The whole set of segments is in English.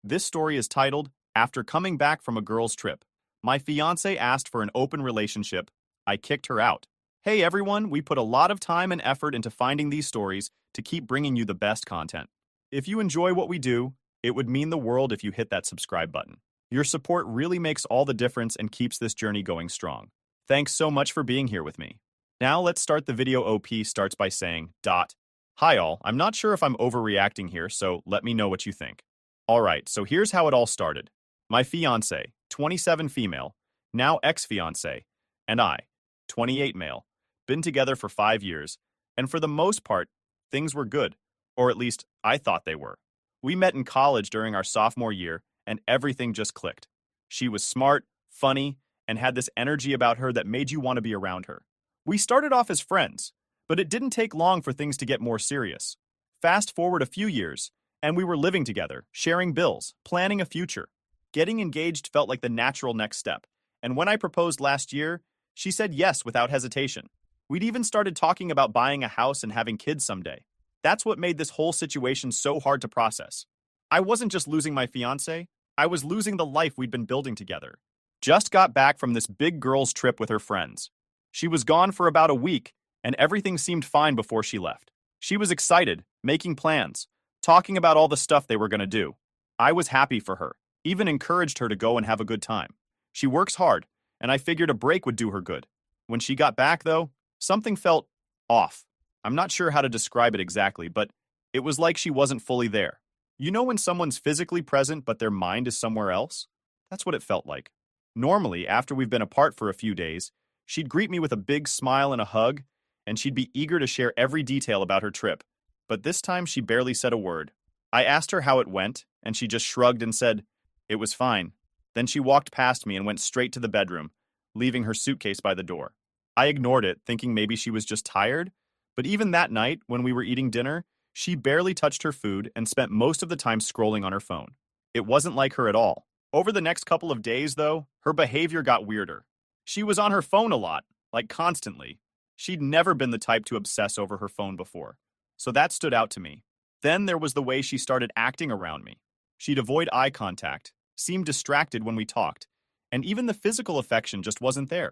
This story is titled, After Coming Back from a Girl's Trip. My fiance asked for an open relationship. I kicked her out. Hey everyone, we put a lot of time and effort into finding these stories to keep bringing you the best content. If you enjoy what we do, it would mean the world if you hit that subscribe button. Your support really makes all the difference and keeps this journey going strong. Thanks so much for being here with me. Now let's start the video. OP starts by saying, Hi all, I'm not sure if I'm overreacting here, so let me know what you think. Alright, so here's how it all started. My fiance, 27 female, now ex-fiance, and I, 28 male, been together for 5 years, and for the most part, things were good, or at least I thought they were. We met in college during our sophomore year, and everything just clicked. She was smart, funny, and had this energy about her that made you want to be around her. We started off as friends, but it didn't take long for things to get more serious. Fast forward a few years, and we were living together, sharing bills, planning a future. Getting engaged felt like the natural next step, and when I proposed last year, she said yes without hesitation. We'd even started talking about buying a house and having kids someday. That's what made this whole situation so hard to process. I wasn't just losing my fiance, I was losing the life we'd been building together. Just got back from this big girls' trip with her friends. She was gone for about a week, and everything seemed fine before she left. She was excited, making plans, talking about all the stuff they were going to do. I was happy for her, even encouraged her to go and have a good time. She works hard, and I figured a break would do her good. When she got back, though, something felt off. I'm not sure how to describe it exactly, but it was like she wasn't fully there. You know when someone's physically present but their mind is somewhere else? That's what it felt like. Normally, after we've been apart for a few days, she'd greet me with a big smile and a hug, and she'd be eager to share every detail about her trip. But this time she barely said a word. I asked her how it went, and she just shrugged and said, "It was fine." Then she walked past me and went straight to the bedroom, leaving her suitcase by the door. I ignored it, thinking maybe she was just tired, but even that night, when we were eating dinner, she barely touched her food and spent most of the time scrolling on her phone. It wasn't like her at all. Over the next couple of days, though, her behavior got weirder. She was on her phone a lot, like constantly. She'd never been the type to obsess over her phone before, so that stood out to me. Then there was the way she started acting around me. She'd avoid eye contact, seemed distracted when we talked, and even the physical affection just wasn't there.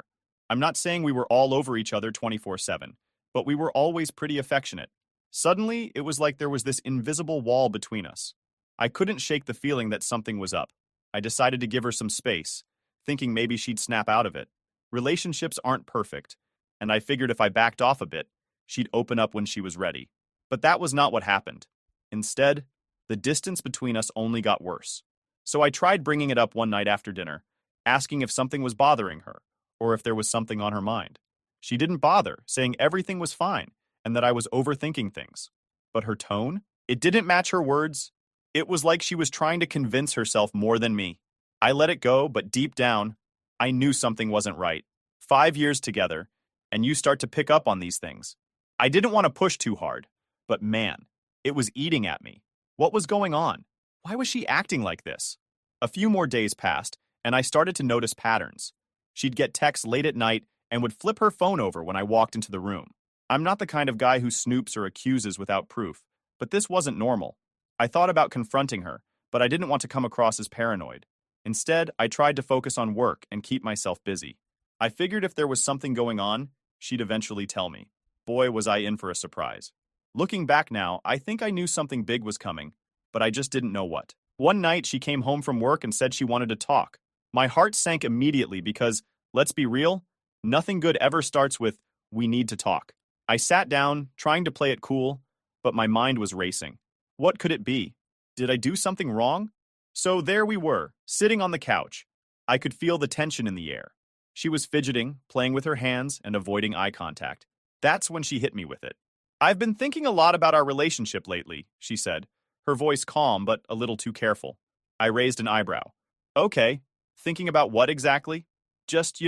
I'm not saying we were all over each other 24/7, but we were always pretty affectionate. Suddenly, it was like there was this invisible wall between us. I couldn't shake the feeling that something was up. I decided to give her some space, thinking maybe she'd snap out of it. Relationships aren't perfect, and I figured if I backed off a bit, she'd open up when she was ready. But that was not what happened. Instead, the distance between us only got worse. So I tried bringing it up one night after dinner, asking if something was bothering her, or if there was something on her mind. She didn't bother, saying everything was fine, and that I was overthinking things. But her tone? It didn't match her words. It was like she was trying to convince herself more than me. I let it go, but deep down, I knew something wasn't right. 5 years together, and you start to pick up on these things. I didn't want to push too hard, but man, it was eating at me. What was going on? Why was she acting like this? A few more days passed, and I started to notice patterns. She'd get texts late at night and would flip her phone over when I walked into the room. I'm not the kind of guy who snoops or accuses without proof, but this wasn't normal. I thought about confronting her, but I didn't want to come across as paranoid. Instead, I tried to focus on work and keep myself busy. I figured if there was something going on, she'd eventually tell me. Boy, was I in for a surprise. Looking back now, I think I knew something big was coming, but I just didn't know what. One night, she came home from work and said she wanted to talk. My heart sank immediately because, let's be real, nothing good ever starts with, "We need to talk." I sat down, trying to play it cool, but my mind was racing. What could it be? Did I do something wrong? So there we were, sitting on the couch. I could feel the tension in the air. She was fidgeting, playing with her hands, and avoiding eye contact. That's when she hit me with it. "I've been thinking a lot about our relationship lately," she said, her voice calm but a little too careful. I raised an eyebrow. "Okay, thinking about what exactly?" "Just,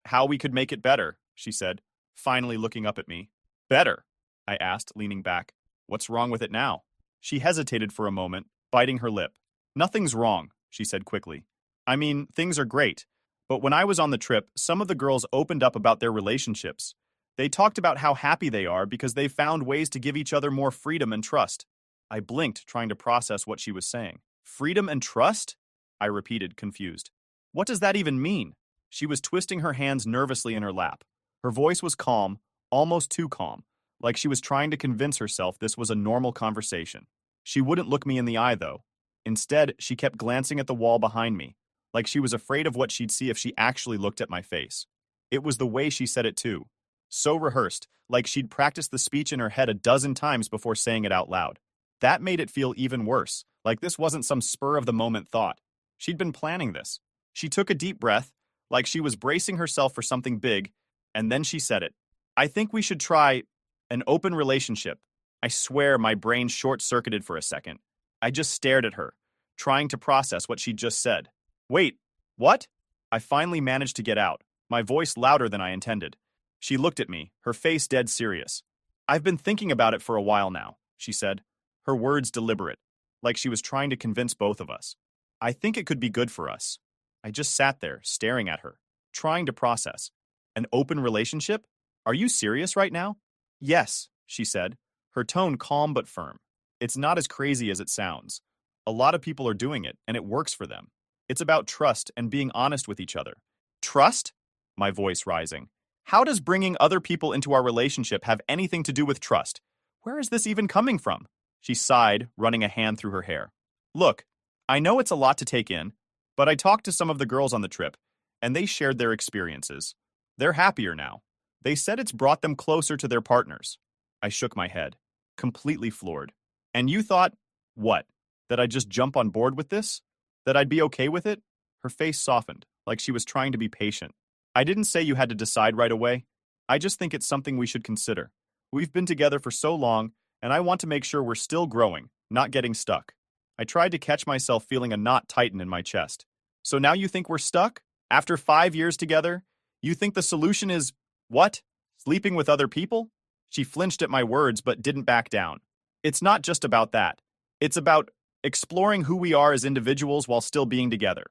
how we could make it better," she said, finally looking up at me. "Better?" I asked, leaning back. "What's wrong with it now?" She hesitated for a moment, biting her lip. "Nothing's wrong," she said quickly. "I mean, things are great. But when I was on the trip, some of the girls opened up about their relationships. They talked about how happy they are because they found ways to give each other more freedom and trust." I blinked, trying to process what she was saying. Freedom and trust? I repeated, confused. What does that even mean? She was twisting her hands nervously in her lap. Her voice was calm, almost too calm, like she was trying to convince herself this was a normal conversation. She wouldn't look me in the eye, though. Instead, she kept glancing at the wall behind me, like she was afraid of what she'd see if she actually looked at my face. It was the way she said it, too. So rehearsed, like she'd practiced the speech in her head a dozen times before saying it out loud. That made it feel even worse, like this wasn't some spur-of-the-moment thought. She'd been planning this. She took a deep breath, like she was bracing herself for something big, and then she said it. I think we should try an open relationship. I swear my brain short-circuited for a second. I just stared at her, trying to process what she'd just said. Wait, what? I finally managed to get out, my voice louder than I intended. She looked at me, her face dead serious. I've been thinking about it for a while now, she said, her words deliberate, like she was trying to convince both of us. I think it could be good for us. I just sat there, staring at her, trying to process. An open relationship? Are you serious right now? Yes, she said, her tone calm but firm. It's not as crazy as it sounds. A lot of people are doing it, and it works for them. It's about trust and being honest with each other. Trust? My voice rising. How does bringing other people into our relationship have anything to do with trust? Where is this even coming from? She sighed, running a hand through her hair. Look, I know it's a lot to take in, but I talked to some of the girls on the trip, and they shared their experiences. They're happier now. They said it's brought them closer to their partners. I shook my head, completely floored. And you thought, what? That I'd just jump on board with this? That I'd be okay with it? Her face softened, like she was trying to be patient. I didn't say you had to decide right away. I just think it's something we should consider. We've been together for so long, and I want to make sure we're still growing, not getting stuck. I tried to catch myself feeling a knot tighten in my chest. So now you think we're stuck? After 5 years together? You think the solution is, what? Sleeping with other people? She flinched at my words but didn't back down. It's not just about that. It's about exploring who we are as individuals while still being together.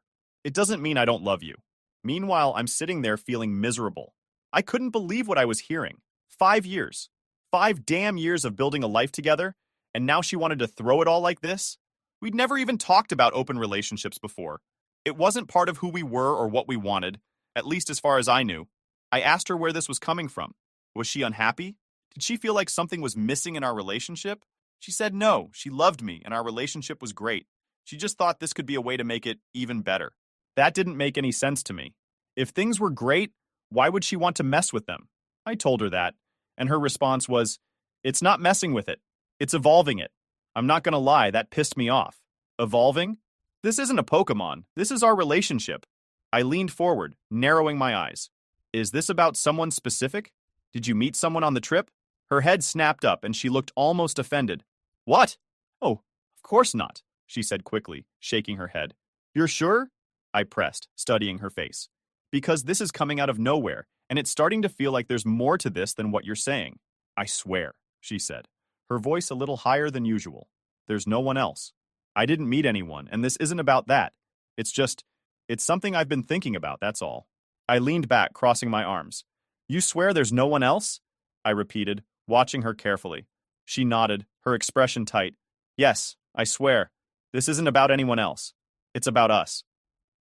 It doesn't mean I don't love you. Meanwhile, I'm sitting there feeling miserable. I couldn't believe what I was hearing. 5 years. 5 damn years of building a life together, and now she wanted to throw it all like this? We'd never even talked about open relationships before. It wasn't part of who we were or what we wanted, at least as far as I knew. I asked her where this was coming from. Was she unhappy? Did she feel like something was missing in our relationship? She said no, she loved me and our relationship was great. She just thought this could be a way to make it even better. That didn't make any sense to me. If things were great, why would she want to mess with them? I told her that, and her response was, it's not messing with it. It's evolving it. I'm not gonna lie, that pissed me off. Evolving? This isn't a Pokemon. This is our relationship. I leaned forward, narrowing my eyes. Is this about someone specific? Did you meet someone on the trip? Her head snapped up and she looked almost offended. What? Oh, of course not, she said quickly, shaking her head. You're sure? I pressed, studying her face. Because this is coming out of nowhere, and it's starting to feel like there's more to this than what you're saying. I swear, she said, her voice a little higher than usual. There's no one else. I didn't meet anyone, and this isn't about that. It's something I've been thinking about, that's all. I leaned back, crossing my arms. You swear there's no one else? I repeated, watching her carefully. She nodded, her expression tight. Yes, I swear. This isn't about anyone else. It's about us.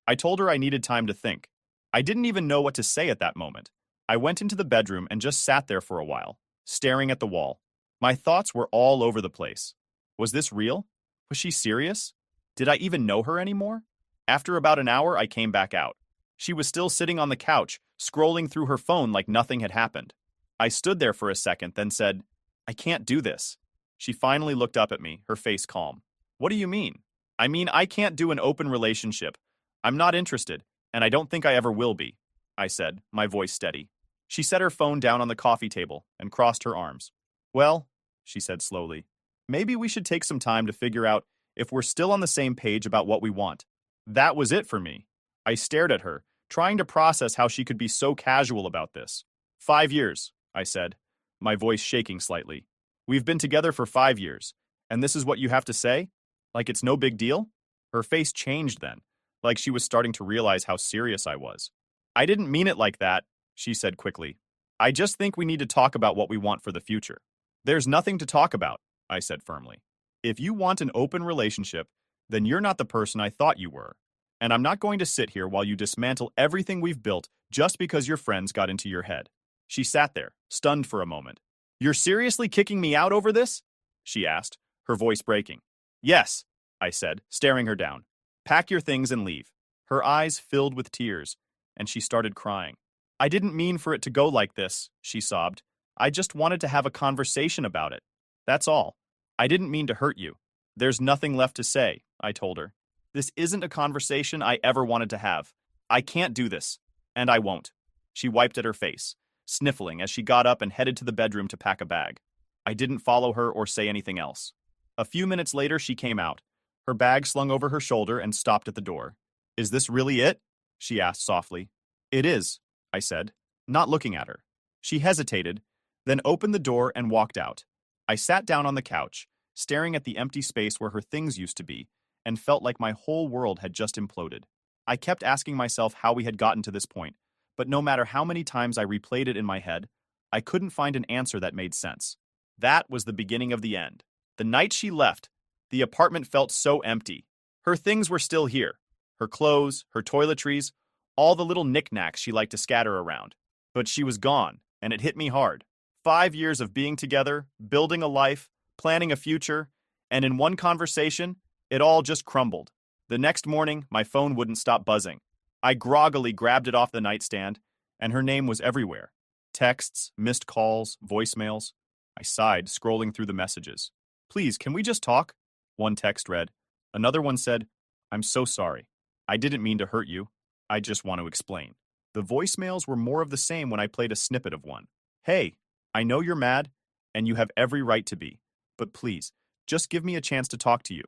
I told her I needed time to think. I didn't even know what to say at that moment. I went into the bedroom and just sat there for a while, staring at the wall. My thoughts were all over the place. Was this real? Was she serious? Did I even know her anymore? After about an hour, I came back out. She was still sitting on the couch, scrolling through her phone like nothing had happened. I stood there for a second, then said, I can't do this. She finally looked up at me, her face calm. What do you mean? I mean, I can't do an open relationship. I'm not interested, and I don't think I ever will be, I said, my voice steady. She set her phone down on the coffee table and crossed her arms. Well, she said slowly, maybe we should take some time to figure out if we're still on the same page about what we want. That was it for me. I stared at her, trying to process how she could be so casual about this. 5 years, I said, my voice shaking slightly. We've been together for 5 years, and this is what you have to say? Like it's no big deal? Her face changed then, like she was starting to realize how serious I was. I didn't mean it like that, she said quickly. I just think we need to talk about what we want for the future. There's nothing to talk about, I said firmly. If you want an open relationship, Then you're not the person I thought you were. And I'm not going to sit here while you dismantle everything we've built just because your friends got into your head. She sat there, stunned for a moment. You're seriously kicking me out over this? She asked, her voice breaking. Yes, I said, staring her down. Pack your things and leave. Her eyes filled with tears, and she started crying. I didn't mean for it to go like this, she sobbed. I just wanted to have a conversation about it. That's all. I didn't mean to hurt you. There's nothing left to say, I told her. This isn't a conversation I ever wanted to have. I can't do this, and I won't. She wiped at her face, sniffling as she got up and headed to the bedroom to pack a bag. I didn't follow her or say anything else. A few minutes later, she came out, her bag slung over her shoulder, and stopped at the door. Is this really it? She asked softly. It is, I said, not looking at her. She hesitated, then opened the door and walked out. I sat down on the couch, staring at the empty space where her things used to be, and felt like my whole world had just imploded. I kept asking myself how we had gotten to this point, but no matter how many times I replayed it in my head, I couldn't find an answer that made sense. That was the beginning of the end. The night she left, the apartment felt so empty. Her things were still here. Her clothes, her toiletries, all the little knickknacks she liked to scatter around. But she was gone, and it hit me hard. 5 years of being together, building a life, planning a future, and in one conversation, it all just crumbled. The next morning, my phone wouldn't stop buzzing. I groggily grabbed it off the nightstand, and her name was everywhere. Texts, missed calls, voicemails. I sighed, scrolling through the messages. Please, can we just talk? One text read. Another one said, I'm so sorry. I didn't mean to hurt you. I just want to explain. The voicemails were more of the same when I played a snippet of one. Hey, I know you're mad, and you have every right to be. But please, just give me a chance to talk to you.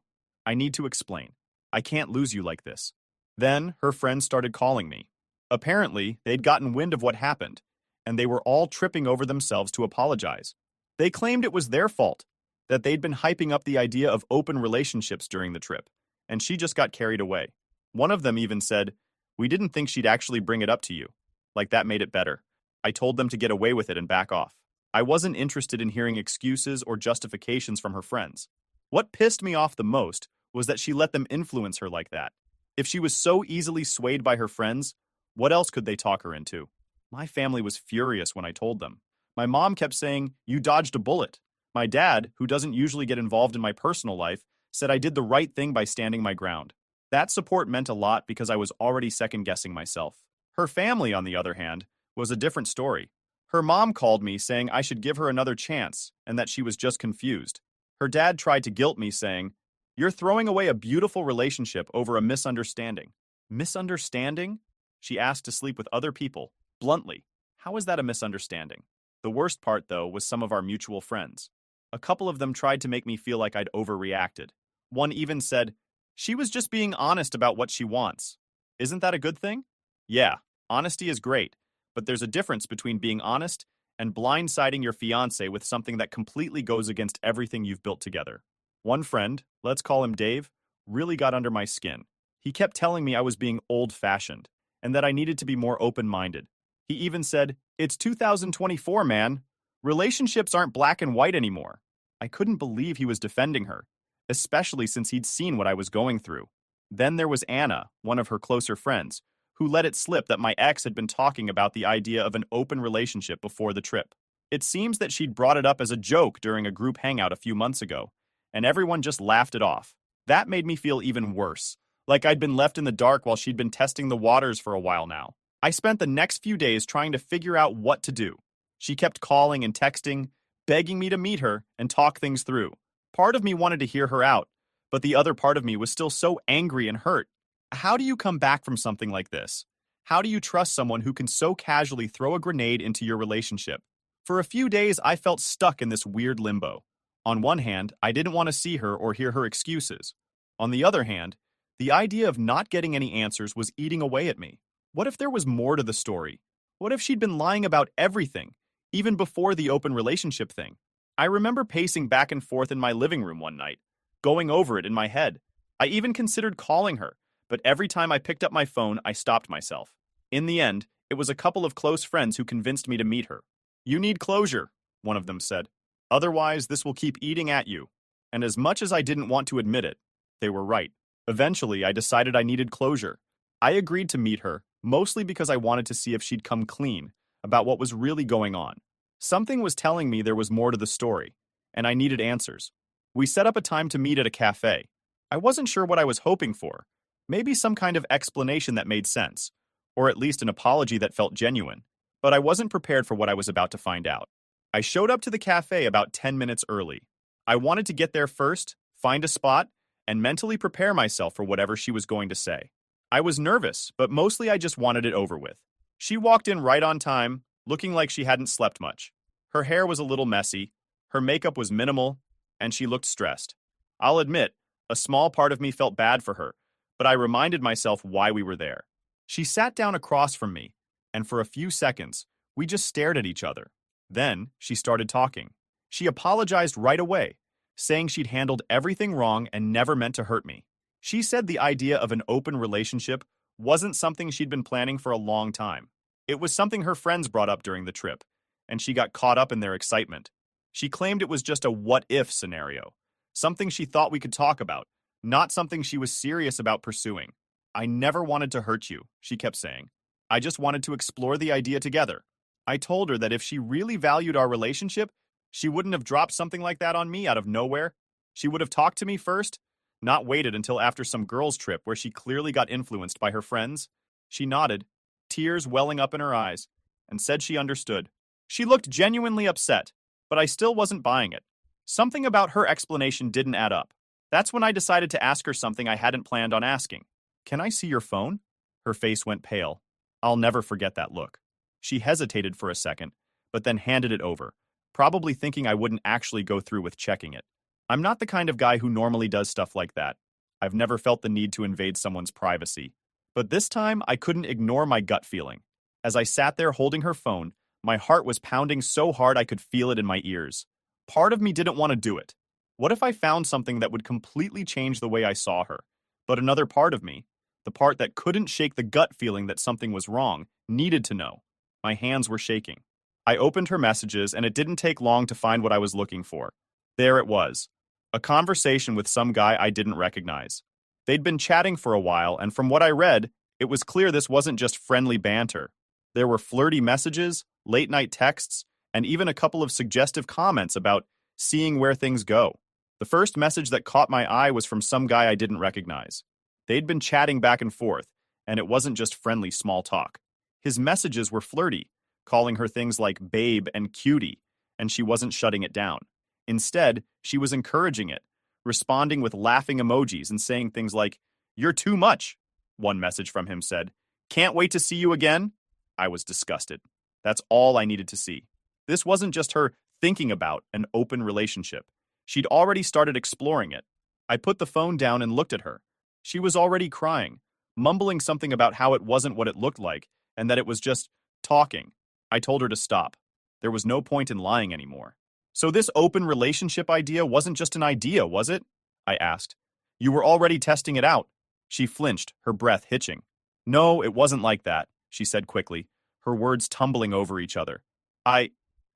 I need to explain. I can't lose you like this. Then her friends started calling me. Apparently, they'd gotten wind of what happened, and they were all tripping over themselves to apologize. They claimed it was their fault, that they'd been hyping up the idea of open relationships during the trip, and she just got carried away. One of them even said, we didn't think she'd actually bring it up to you. Like that made it better. I told them to get away with it and back off. I wasn't interested in hearing excuses or justifications from her friends. What pissed me off the most was that she let them influence her like that. If she was so easily swayed by her friends, what else could they talk her into? My family was furious when I told them. My mom kept saying, you dodged a bullet. My dad, who doesn't usually get involved in my personal life, said I did the right thing by standing my ground. That support meant a lot because I was already second-guessing myself. Her family, on the other hand, was a different story. Her mom called me saying I should give her another chance and that she was just confused. Her dad tried to guilt me saying, you're throwing away a beautiful relationship over a misunderstanding. Misunderstanding? She asked to sleep with other people, bluntly. How is that a misunderstanding? The worst part, though, was some of our mutual friends. A couple of them tried to make me feel like I'd overreacted. One even said, she was just being honest about what she wants. Isn't that a good thing? Yeah, honesty is great, but there's a difference between being honest and blindsiding your fiancé with something that completely goes against everything you've built together. One friend, let's call him Dave, really got under my skin. He kept telling me I was being old-fashioned and that I needed to be more open-minded. He even said, it's 2024, man. Relationships aren't black and white anymore. I couldn't believe he was defending her, especially since he'd seen what I was going through. Then there was Anna, one of her closer friends, who let it slip that my ex had been talking about the idea of an open relationship before the trip. It seems that she'd brought it up as a joke during a group hangout a few months ago, and everyone just laughed it off. That made me feel even worse, like I'd been left in the dark while she'd been testing the waters for a while now. I spent the next few days trying to figure out what to do. She kept calling and texting, begging me to meet her and talk things through. Part of me wanted to hear her out, but the other part of me was still so angry and hurt. How do you come back from something like this? How do you trust someone who can so casually throw a grenade into your relationship? For a few days, I felt stuck in this weird limbo. On one hand, I didn't want to see her or hear her excuses. On the other hand, the idea of not getting any answers was eating away at me. What if there was more to the story? What if she'd been lying about everything, even before the open relationship thing? I remember pacing back and forth in my living room one night, going over it in my head. I even considered calling her, but every time I picked up my phone, I stopped myself. In the end, it was a couple of close friends who convinced me to meet her. You need closure, one of them said. Otherwise, this will keep eating at you. And as much as I didn't want to admit it, they were right. Eventually, I decided I needed closure. I agreed to meet her, mostly because I wanted to see if she'd come clean about what was really going on. Something was telling me there was more to the story, and I needed answers. We set up a time to meet at a cafe. I wasn't sure what I was hoping for. Maybe some kind of explanation that made sense, or at least an apology that felt genuine. But I wasn't prepared for what I was about to find out. I showed up to the cafe about 10 minutes early. I wanted to get there first, find a spot, and mentally prepare myself for whatever she was going to say. I was nervous, but mostly I just wanted it over with. She walked in right on time, looking like she hadn't slept much. Her hair was a little messy, her makeup was minimal, and she looked stressed. I'll admit, a small part of me felt bad for her, but I reminded myself why we were there. She sat down across from me, and for a few seconds, we just stared at each other. Then, she started talking. She apologized right away, saying she'd handled everything wrong and never meant to hurt me. She said the idea of an open relationship wasn't something she'd been planning for a long time. It was something her friends brought up during the trip, and she got caught up in their excitement. She claimed it was just a what-if scenario, something she thought we could talk about, not something she was serious about pursuing. I never wanted to hurt you, she kept saying. I just wanted to explore the idea together. I told her that if she really valued our relationship, she wouldn't have dropped something like that on me out of nowhere. She would have talked to me first, not waited until after some girls' trip where she clearly got influenced by her friends. She nodded, tears welling up in her eyes, and said she understood. She looked genuinely upset, but I still wasn't buying it. Something about her explanation didn't add up. That's when I decided to ask her something I hadn't planned on asking. Can I see your phone? Her face went pale. I'll never forget that look. She hesitated for a second, but then handed it over, probably thinking I wouldn't actually go through with checking it. I'm not the kind of guy who normally does stuff like that. I've never felt the need to invade someone's privacy. But this time, I couldn't ignore my gut feeling. As I sat there holding her phone, my heart was pounding so hard I could feel it in my ears. Part of me didn't want to do it. What if I found something that would completely change the way I saw her? But another part of me, the part that couldn't shake the gut feeling that something was wrong, needed to know. My hands were shaking. I opened her messages, and it didn't take long to find what I was looking for. There it was. A conversation with some guy I didn't recognize. They'd been chatting for a while, and from what I read, it was clear this wasn't just friendly banter. There were flirty messages, late-night texts, and even a couple of suggestive comments about seeing where things go. The first message that caught my eye was from some guy I didn't recognize. They'd been chatting back and forth, and it wasn't just friendly small talk. His messages were flirty, calling her things like babe and cutie, and she wasn't shutting it down. Instead, she was encouraging it, responding with laughing emojis and saying things like, "You're too much," one message from him said. "Can't wait to see you again." I was disgusted. That's all I needed to see. This wasn't just her thinking about an open relationship. She'd already started exploring it. I put the phone down and looked at her. She was already crying, mumbling something about how it wasn't what it looked like and that it was just talking. I told her to stop. There was no point in lying anymore. "So this open relationship idea wasn't just an idea, was it?" I asked. "You were already testing it out." She flinched, her breath hitching. "No, it wasn't like that," she said quickly, her words tumbling over each other. I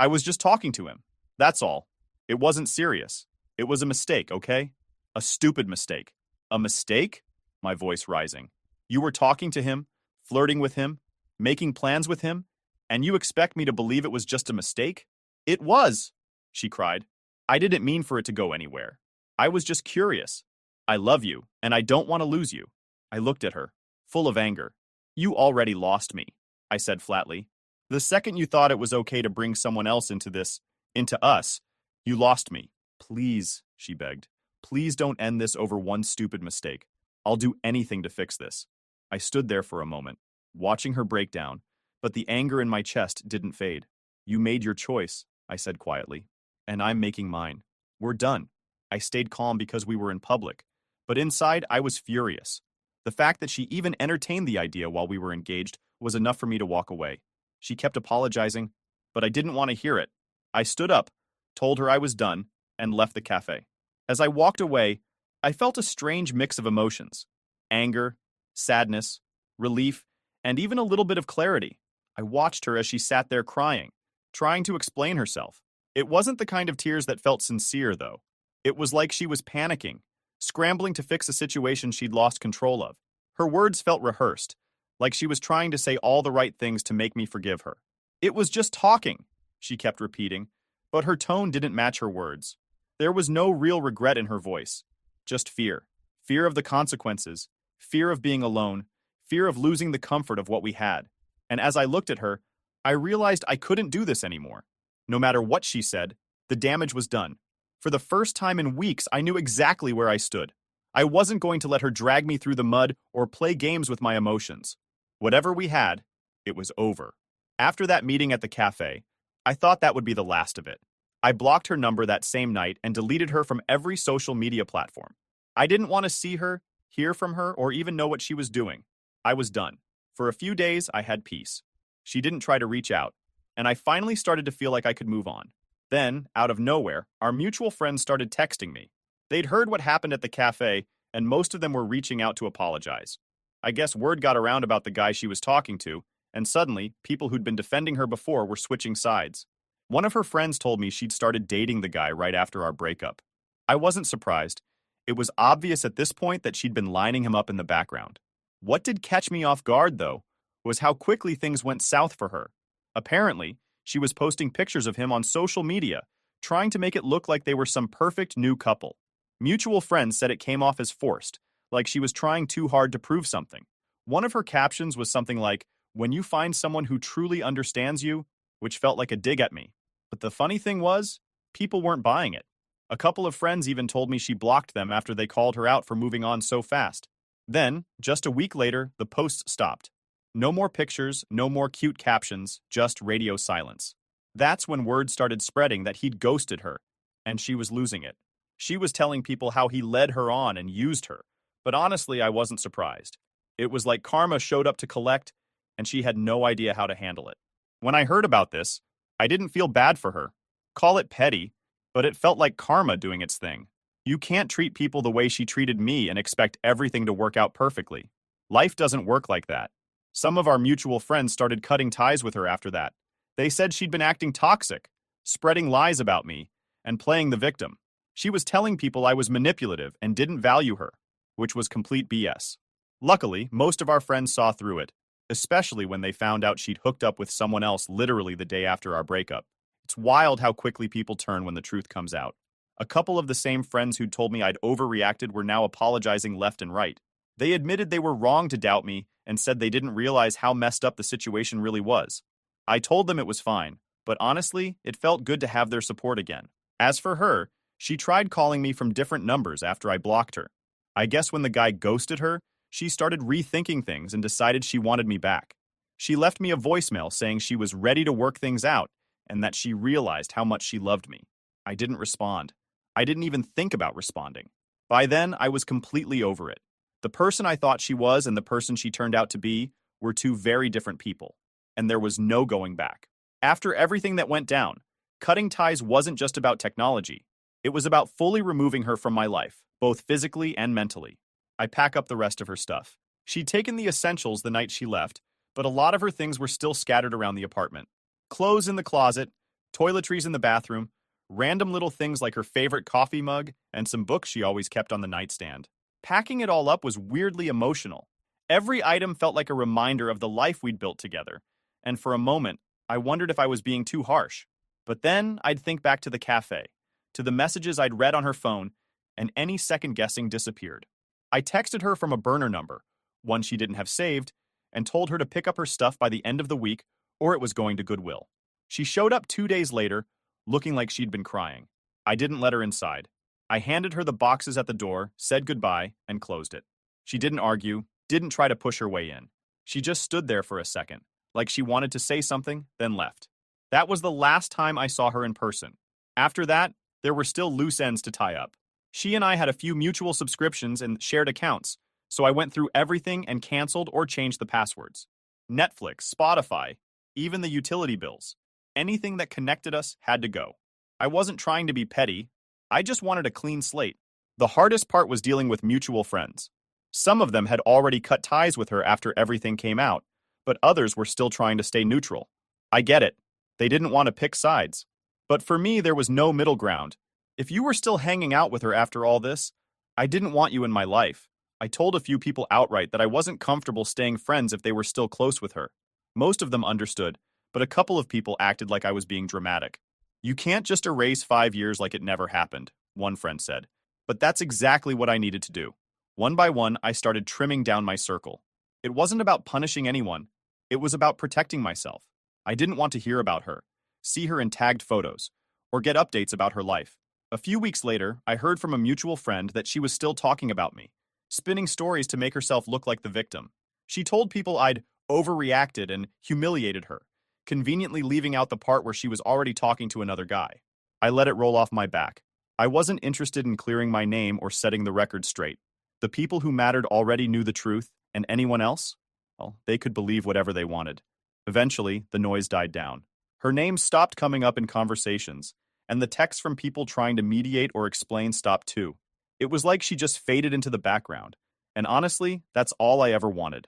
was just talking to him. That's all. It wasn't serious. It was a mistake, okay? A stupid mistake." "A mistake?" My voice rising. "You were talking to him, flirting with him, making plans with him, and you expect me to believe it was just a mistake?" "It was!" she cried. "I didn't mean for it to go anywhere. I was just curious. I love you, and I don't want to lose you." I looked at her, full of anger. "You already lost me," I said flatly. "The second you thought it was okay to bring someone else into us, you lost me. Please," she begged. "Please don't end this over one stupid mistake. I'll do anything to fix this." I stood there for a moment, watching her break down, but the anger in my chest didn't fade. "You made your choice," I said quietly, "and I'm making mine. We're done." I stayed calm because we were in public, but inside I was furious. The fact that she even entertained the idea while we were engaged was enough for me to walk away. She kept apologizing, but I didn't want to hear it. I stood up, told her I was done, and left the cafe. As I walked away, I felt a strange mix of emotions: anger, sadness, relief, and even a little bit of clarity. I watched her as she sat there crying, trying to explain herself. It wasn't the kind of tears that felt sincere, though. It was like she was panicking, scrambling to fix a situation she'd lost control of. Her words felt rehearsed, like she was trying to say all the right things to make me forgive her. "It was just talking," she kept repeating, but her tone didn't match her words. There was no real regret in her voice, just fear. Fear of the consequences, fear of being alone, fear of losing the comfort of what we had. And as I looked at her, I realized I couldn't do this anymore. No matter what she said, the damage was done. For the first time in weeks, I knew exactly where I stood. I wasn't going to let her drag me through the mud or play games with my emotions. Whatever we had, it was over. After that meeting at the cafe, I thought that would be the last of it. I blocked her number that same night and deleted her from every social media platform. I didn't want to see her, hear from her, or even know what she was doing. I was done. For a few days, I had peace. She didn't try to reach out, and I finally started to feel like I could move on. Then, out of nowhere, our mutual friends started texting me. They'd heard what happened at the cafe, and most of them were reaching out to apologize. I guess word got around about the guy she was talking to, and suddenly, people who'd been defending her before were switching sides. One of her friends told me she'd started dating the guy right after our breakup. I wasn't surprised. It was obvious at this point that she'd been lining him up in the background. What did catch me off guard, though, was how quickly things went south for her. Apparently, she was posting pictures of him on social media, trying to make it look like they were some perfect new couple. Mutual friends said it came off as forced, like she was trying too hard to prove something. One of her captions was something like, "When you find someone who truly understands you," which felt like a dig at me. But the funny thing was, people weren't buying it. A couple of friends even told me she blocked them after they called her out for moving on so fast. Then, just a week later, the posts stopped. No more pictures, no more cute captions, just radio silence. That's when word started spreading that he'd ghosted her, and she was losing it. She was telling people how he led her on and used her, but honestly, I wasn't surprised. It was like karma showed up to collect, and she had no idea how to handle it. When I heard about this, I didn't feel bad for her. Call it petty, but it felt like karma doing its thing. You can't treat people the way she treated me and expect everything to work out perfectly. Life doesn't work like that. Some of our mutual friends started cutting ties with her after that. They said she'd been acting toxic, spreading lies about me, and playing the victim. She was telling people I was manipulative and didn't value her, which was complete BS. Luckily, most of our friends saw through it, especially when they found out she'd hooked up with someone else literally the day after our breakup. It's wild how quickly people turn when the truth comes out. A couple of the same friends who'd told me I'd overreacted were now apologizing left and right. They admitted they were wrong to doubt me and said they didn't realize how messed up the situation really was. I told them it was fine, but honestly, it felt good to have their support again. As for her, she tried calling me from different numbers after I blocked her. I guess when the guy ghosted her, she started rethinking things and decided she wanted me back. She left me a voicemail saying she was ready to work things out and that she realized how much she loved me. I didn't respond. I didn't even think about responding. By then, I was completely over it. The person I thought she was and the person she turned out to be were two very different people, and there was no going back. After everything that went down, cutting ties wasn't just about technology. It was about fully removing her from my life, both physically and mentally. I pack up the rest of her stuff. She'd taken the essentials the night she left, but a lot of her things were still scattered around the apartment. Clothes in the closet, toiletries in the bathroom, random little things like her favorite coffee mug and some books she always kept on the nightstand. Packing it all up was weirdly emotional. Every item felt like a reminder of the life we'd built together, and for a moment, I wondered if I was being too harsh. But then I'd think back to the cafe, to the messages I'd read on her phone, and any second guessing disappeared. I texted her from a burner number, one she didn't have saved, and told her to pick up her stuff by the end of the week or it was going to Goodwill. She showed up 2 days later, looking like she'd been crying. I didn't let her inside. I handed her the boxes at the door, said goodbye, and closed it. She didn't argue, didn't try to push her way in. She just stood there for a second, like she wanted to say something, then left. That was the last time I saw her in person. After that, there were still loose ends to tie up. She and I had a few mutual subscriptions and shared accounts, so I went through everything and canceled or changed the passwords. Netflix, Spotify, even the utility bills. Anything that connected us had to go. I wasn't trying to be petty. I just wanted a clean slate. The hardest part was dealing with mutual friends. Some of them had already cut ties with her after everything came out, but others were still trying to stay neutral. I get it. They didn't want to pick sides. But for me, there was no middle ground. If you were still hanging out with her after all this, I didn't want you in my life. I told a few people outright that I wasn't comfortable staying friends if they were still close with her. Most of them understood, but a couple of people acted like I was being dramatic. You can't just erase 5 years like it never happened, one friend said. But that's exactly what I needed to do. One by one, I started trimming down my circle. It wasn't about punishing anyone. It was about protecting myself. I didn't want to hear about her, see her in tagged photos, or get updates about her life. A few weeks later, I heard from a mutual friend that she was still talking about me, spinning stories to make herself look like the victim. She told people I'd overreacted and humiliated her, conveniently leaving out the part where she was already talking to another guy. I let it roll off my back. I wasn't interested in clearing my name or setting the record straight. The people who mattered already knew the truth, and anyone else? Well, they could believe whatever they wanted. Eventually, the noise died down. Her name stopped coming up in conversations, and the texts from people trying to mediate or explain stopped too. It was like she just faded into the background. And honestly, that's all I ever wanted.